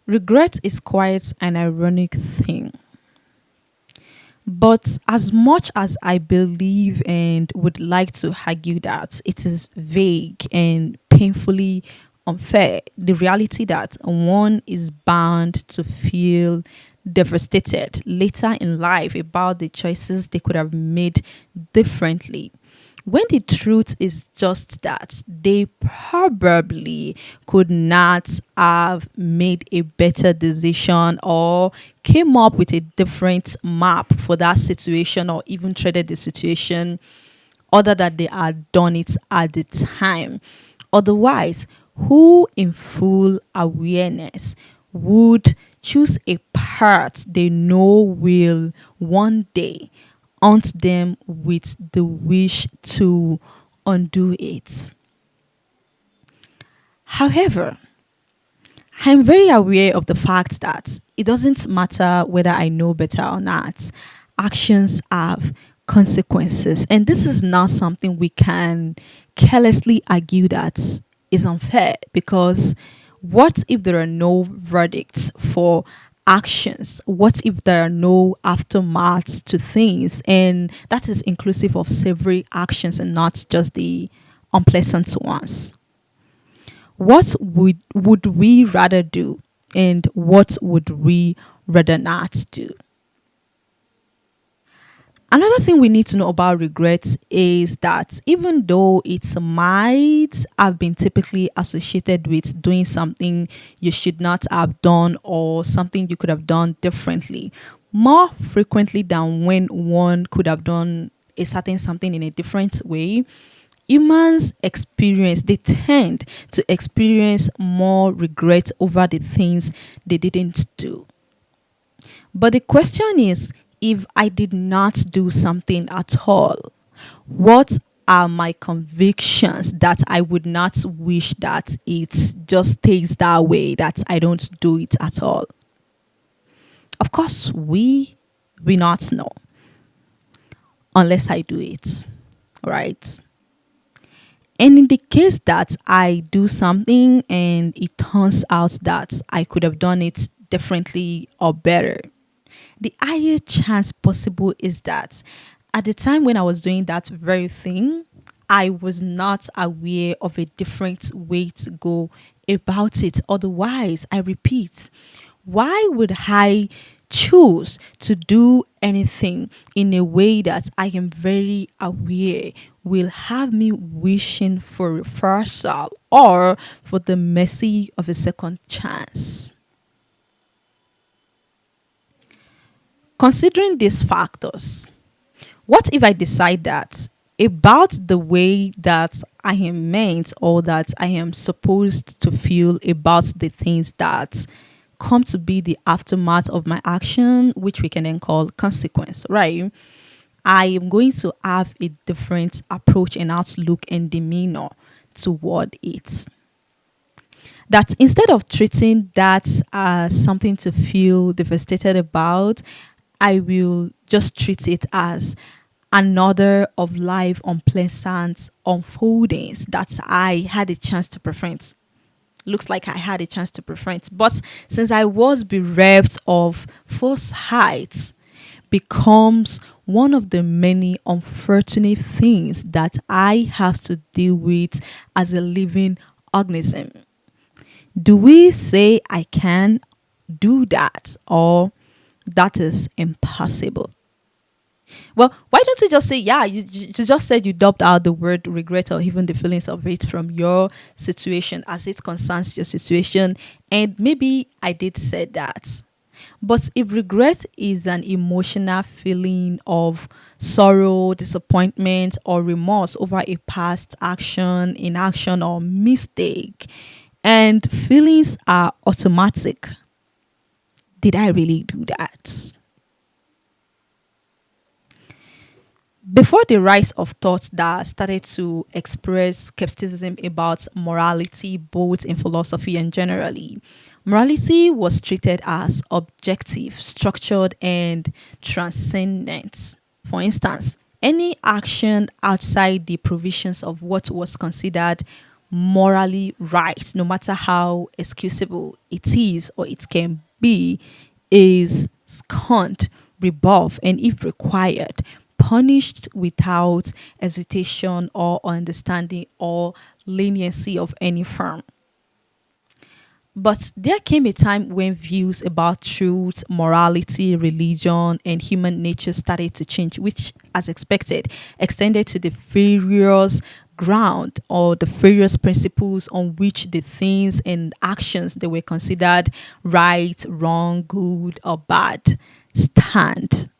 Regret is quite an ironic thing. But as much as I believe and would like to argue that it is vague and painfully unfair, the reality that one is bound to feel devastated later in life about the choices they could have made differently, when the truth is just that they probably could not have made a better decision or came up with a different map for that situation or even treated the situation other than they had done it at the time. Otherwise, who in full awareness would choose a path they know will one day haunt them with the wish to undo it? However, I'm very aware of the fact that it doesn't matter whether I know better or not. Actions have consequences. And this is not something we can carelessly argue that is unfair, because what if there are no verdicts for actions? What if there are no aftermaths to things? And that is inclusive of savory actions and not just the unpleasant ones. What would we rather do, and what would we rather not do? Another thing we need to know about regrets is that even though it might have been typically associated with doing something you should not have done or something you could have done differently, more frequently than when one could have done a certain something in a different way, humans experience, they tend to experience more regret over the things they didn't do. But the question is, if I did not do something at all, what are my convictions that I would not wish that it just stays that way, that I don't do it at all? Of course, we not know unless I do it, right? And in the case that I do something and it turns out that I could have done it differently or better, the higher chance possible is that at the time when I was doing that very thing, I was not aware of a different way to go about it. Otherwise, I repeat, why would I choose to do anything in a way that I am very aware will have me wishing for reversal or for the mercy of a second chance? Considering these factors, what if I decide that about the way that I am meant or that I am supposed to feel about the things that come to be the aftermath of my action, which we can then call consequence, right? I am going to have a different approach and outlook and demeanor toward it. That instead of treating that as something to feel devastated about, I will just treat it as another of life unpleasant unfoldings that I had a chance to prevent. Looks like I had a chance to prevent. But since I was bereft of foresight, becomes one of the many unfortunate things that I have to deal with as a living organism. Do we say I can do that, or that is impossible? Well, why don't you just say, yeah, you just said you dubbed out the word regret or even the feelings of it from your situation as it concerns your situation. And maybe I did say that. But if regret is an emotional feeling of sorrow, disappointment, or remorse over a past action, inaction, or mistake, and feelings are automatic, did I really do that? Before the rise of thought that started to express skepticism about morality, both in philosophy and generally, morality was treated as objective, structured, and transcendent. For instance, any action outside the provisions of what was considered morally right, no matter how excusable it is or it can be, is scorned, rebuffed, and if required, punished without hesitation or understanding or leniency of any form. But there came a time when views about truth, morality, religion, and human nature started to change, which, as expected, extended to the various ground or the various principles on which the things and actions that were considered right, wrong, good, or bad stand.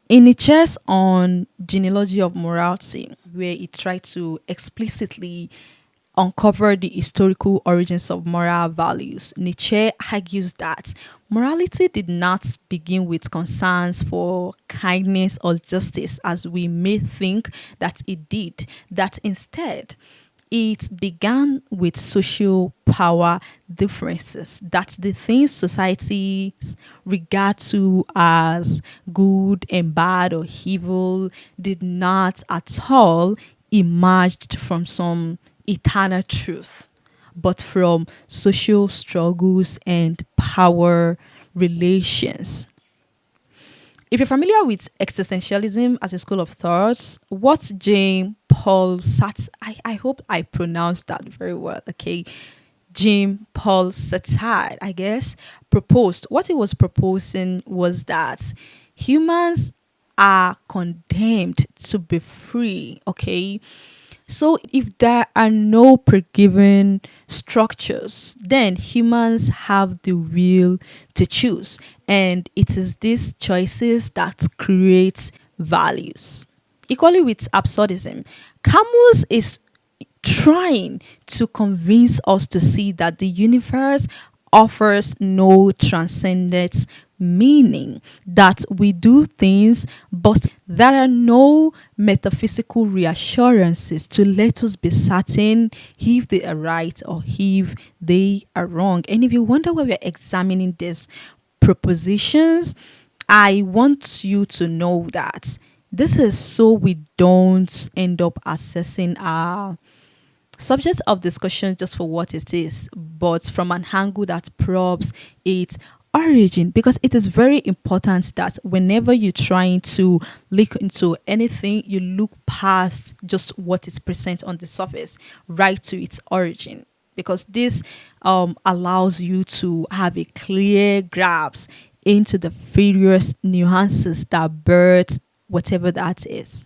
In the chess on genealogy of morality, where it tried to explicitly uncover the historical origins of moral values, Nietzsche argues that morality did not begin with concerns for kindness or justice as we may think that it did, that instead it began with social power differences, that the things societies regard to as good and bad or evil did not at all emerged from some eternal truth, but from social struggles and power relations. If you're familiar with existentialism as a school of thought, what Jean-Paul Sartre, I hope I pronounced that very well, okay? Jean-Paul Sartre, I guess, proposed. What he was proposing was that humans are condemned to be free, okay? So, if there are no pre-given structures, then humans have the will to choose, and it is these choices that creates values. Equally with absurdism, Camus is trying to convince us to see that the universe offers no transcendent meaning, that we do things, but there are no metaphysical reassurances to let us be certain if they are right or if they are wrong. And if you wonder why we're examining these propositions, I want you to know that this is so we don't end up assessing our subject of discussion just for what it is, but from an angle that probes its origin, because it is very important that whenever you're trying to look into anything, you look past just what is present on the surface, right to its origin. Because this allows you to have a clear grasp into the various nuances that birth whatever that is.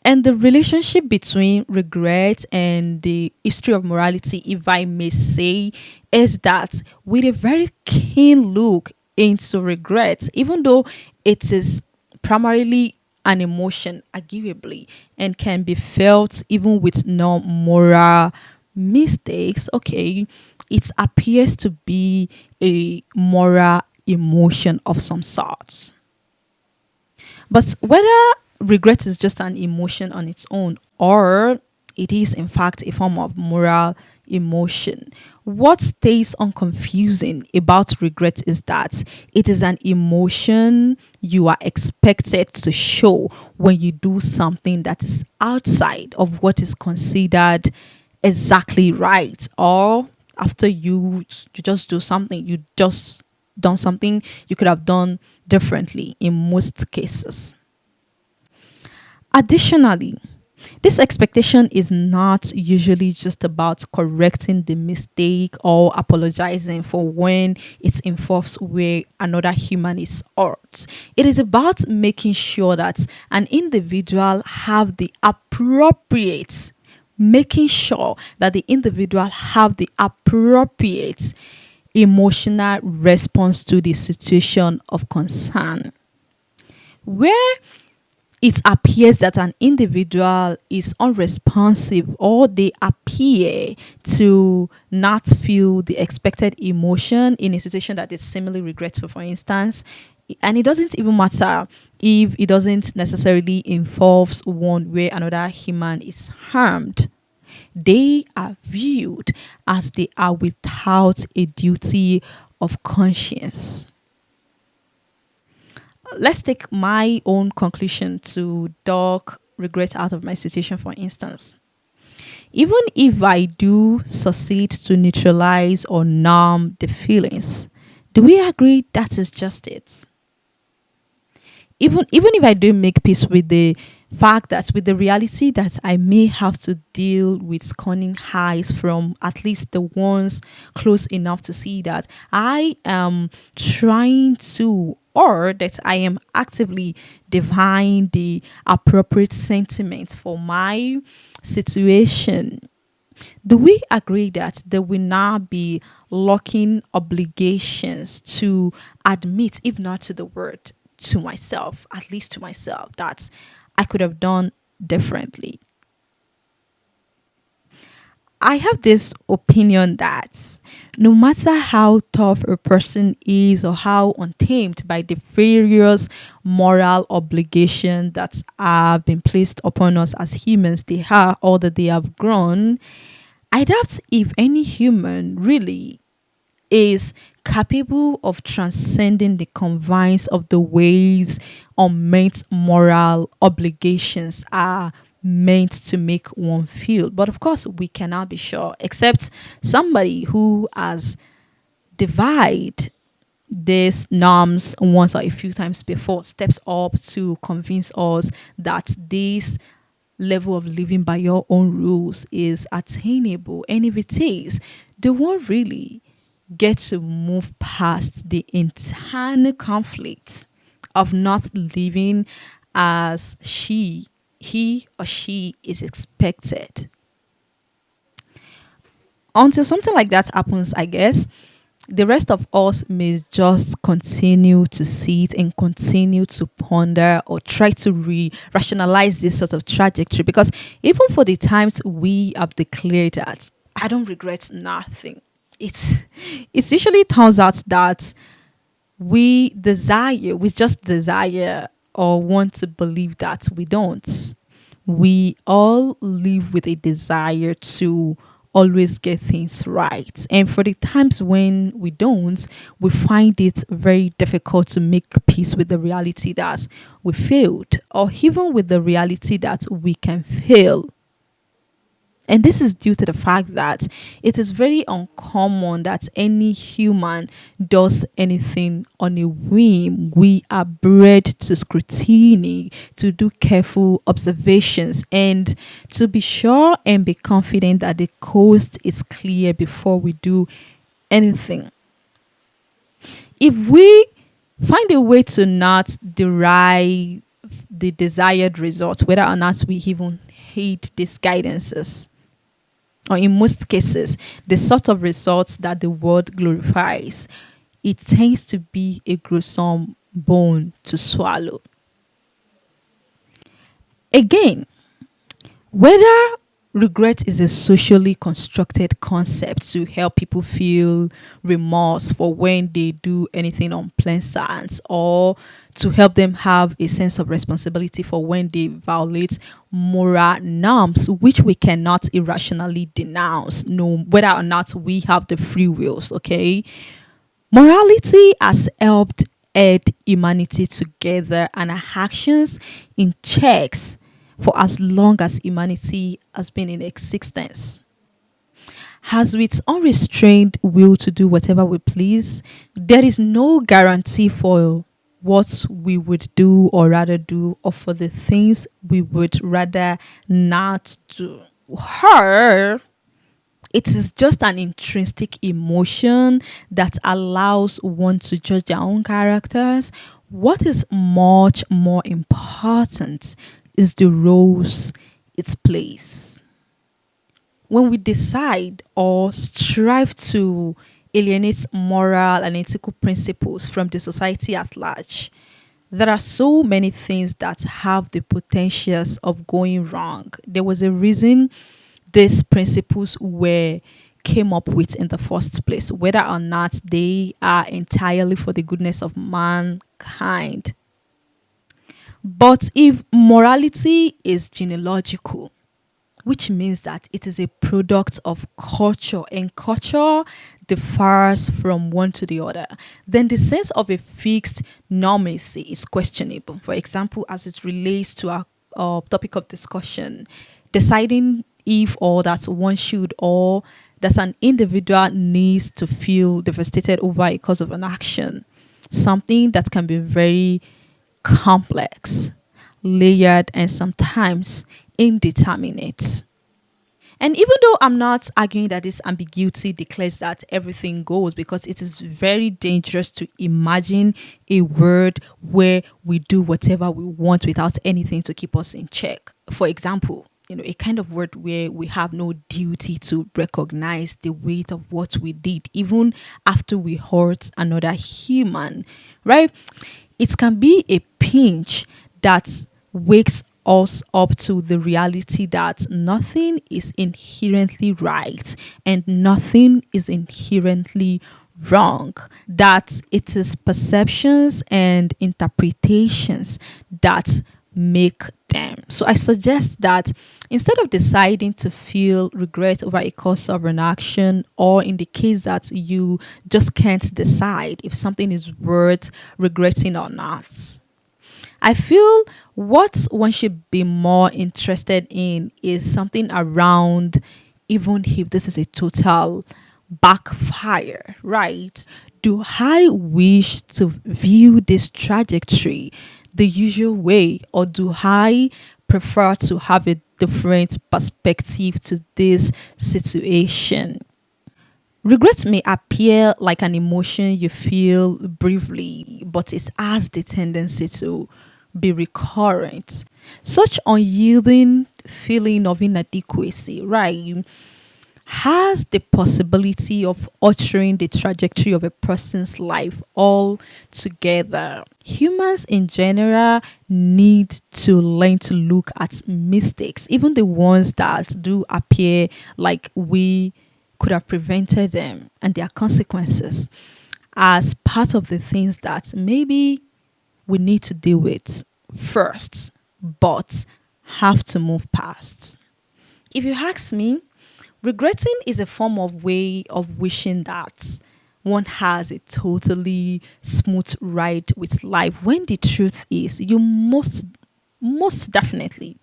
And the relationship between regret and the history of morality, if I may say, is that with a very keen look into regret, even though it is primarily an emotion, arguably, and can be felt even with no moral mistakes, okay, it appears to be a moral emotion of some sort. But whether regret is just an emotion on its own or it is, in fact, a form of moral emotion, what stays unconfusing about regret is that it is an emotion you are expected to show when you do something that is outside of what is considered exactly right, or after you just do something, you just done something you could have done differently in most cases. Additionally, this expectation is not usually just about correcting the mistake or apologizing for when it involves where another human is hurt. It is about making sure that an individual have the appropriate, making sure that the individual have the appropriate emotional response to the situation of concern. Where it appears that an individual is unresponsive or they appear to not feel the expected emotion in a situation that is similarly regretful, for instance, and it doesn't even matter if it doesn't necessarily involves one where another human is harmed, they are viewed as they are without a duty of conscience. Let's take my own conclusion to dog regret out of my situation, for instance. Even if I do succeed to neutralize or numb the feelings, do we agree that is just it? Even if I do make peace with the fact that with the reality that I may have to deal with scorning highs from at least the ones close enough to see that I am trying to, or that I am actively divine the appropriate sentiment for my situation. Do we agree that there will now be locking obligations to admit, if not to the word, to myself, at least to myself, that I could have done differently? I have this opinion that no matter how tough a person is or how untamed by the various moral obligations that have been placed upon us as humans, they are or that they have grown, I doubt if any human really is capable of transcending the confines of the ways unmet moral obligations are meant to make one feel. But of course, we cannot be sure, except somebody who has divided these norms once or a few times before steps up to convince us that this level of living by your own rules is attainable. And if it is, they won't really get to move past the internal conflict of not living as he or she is expected. Until something like that happens, I guess, the rest of us may just continue to sit and continue to ponder or try to rationalize this sort of trajectory, because even for the times we have declared that I don't regret nothing, it's it usually turns out that we just desire or want to believe that we don't. We all live with a desire to always get things right. And for the times when we don't, we find it very difficult to make peace with the reality that we failed, or even with the reality that we can fail. And this is due to the fact that it is very uncommon that any human does anything on a whim. We are bred to scrutiny, to do careful observations, and to be sure and be confident that the coast is clear before we do anything. If we find a way to not derive the desired result, whether or not we even hate these guidances, or in most cases, the sort of results that the world glorifies, it tends to be a gruesome bone to swallow. Again, whether regret is a socially constructed concept to help people feel remorse for when they do anything unpleasant, or to help them have a sense of responsibility for when they violate moral norms, which we cannot irrationally denounce, no whether or not we have the free wills, okay? Morality has helped aid humanity together and our actions in checks for as long as humanity has been in existence. Has with unrestrained will to do whatever we please, there is no guarantee for what we would do or rather do, or for the things we would rather not do. Her, it is just an intrinsic emotion that allows one to judge their own characters. What is much more important is the roles it plays. When we decide or strive to alienate moral and ethical principles from the society at large, there are so many things that have the potentials of going wrong. There was a reason these principles were came up with in the first place, whether or not they are entirely for the goodness of mankind. But if morality is genealogical, which means that it is a product of culture and culture differs from one to the other, then the sense of a fixed normacy is questionable. For example, as it relates to our topic of discussion, deciding if or that one should or that an individual needs to feel devastated over a cause of an action. Something that can be very complex, layered, and sometimes indeterminate. And even though I'm not arguing that this ambiguity declares that everything goes, because it is very dangerous to imagine a world where we do whatever we want without anything to keep us in check. For example, a kind of world where we have no duty to recognize the weight of what we did, even after we hurt another human, right? It can be a pinch that wakes us up to the reality that nothing is inherently right and nothing is inherently wrong, that it is perceptions and interpretations that make them. So I suggest that instead of deciding to feel regret over a course of an action, or in the case that you just can't decide if something is worth regretting or not, I feel what one should be more interested in is something around, even if this is a total backfire, right? Do I wish to view this trajectory the usual way, or do I prefer to have a different perspective to this situation? Regret may appear like an emotion you feel briefly, but it has the tendency to be recurrent. Such unyielding feeling of inadequacy, right, has the possibility of altering the trajectory of a person's life altogether. Humans in general need to learn to look at mistakes, even the ones that do appear like we could have prevented them and their consequences, as part of the things that maybe we need to deal with first, but have to move past. If you ask me, regretting is a form of way of wishing that one has a totally smooth ride with life, when the truth is you most definitely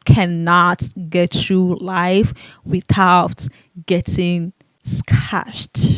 cannot get through life without getting scratched.